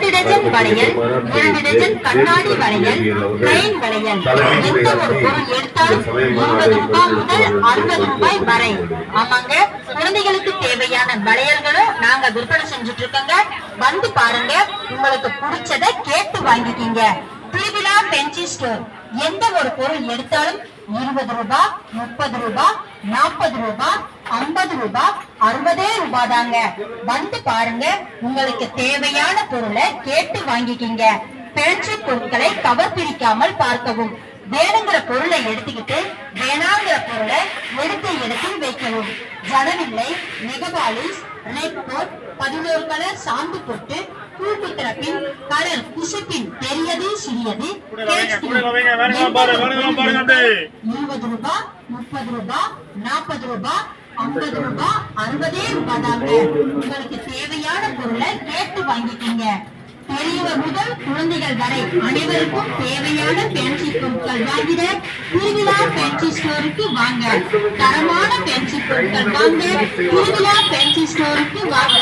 2 dozen வளையல், 2 dozen கண்ணாடி வளையல், பிளைன் வளையல். எந்த ஒரு பொருள் எடுத்தாலும் 20 ரூபாய் முதல் 60 ரூபாய் வரை. ஆமாங்க, குழந்தைகளுக்கு தேவையான வளையல்களும் நாங்க விற்பனை செஞ்சுட்டு இருக்கோங்க. வந்து பாருங்க, உங்களுக்கு பிடிச்சத கேட்டு வாங்கிக்கிங்க. திருவிழா பென்சி ஸ்டோர். எந்த ஒரு பொருள் எடுத்தாலும் 20 ரூபாய், 30 ரூபாய், 40 ரூபாய், 50 ரூபாய், 60 ரூபாய் தாங்க. வந்து பாருங்க, உங்களுக்கு தேவையான பொருளை கேட்டு வாங்கிக்கிங்க. பேச்சு பொருட்களை கவர் பிரிக்காமல் பார்க்கவும். வேணுங்கிற பொருளை எடுத்துக்கிட்டு வேணாங்கிற பொருளை எடுத்த இடத்தில் வைக்கவும். ஜனவில்லை, நெகபாலிஸ், ரெட் கோட், 11 கலர் சாந்து பொட்டு, பூக்குத்துற பின், கலர் குசுப்பின் பெரியது சிறியது, 20 ரூபாய், 30 ரூபாய், 40 ரூபாய், 50 ரூபாய், 60 ரூபாய் தாங்க. உங்களுக்கு தேவையான பொருளை கேட்டு வாங்கிக்கீங்க. பெரியவர் முதல் குழந்தைகள் வரை அனைவருக்கும் தேவையான பென்சி பொருட்கள் வாங்கிட திருவிழா பென்சி ஸ்டோருக்கு வாங்க. தரமான பென்சி பொருட்கள் வாங்க திருவிழா பென்சி ஸ்டோருக்கு வாங்க.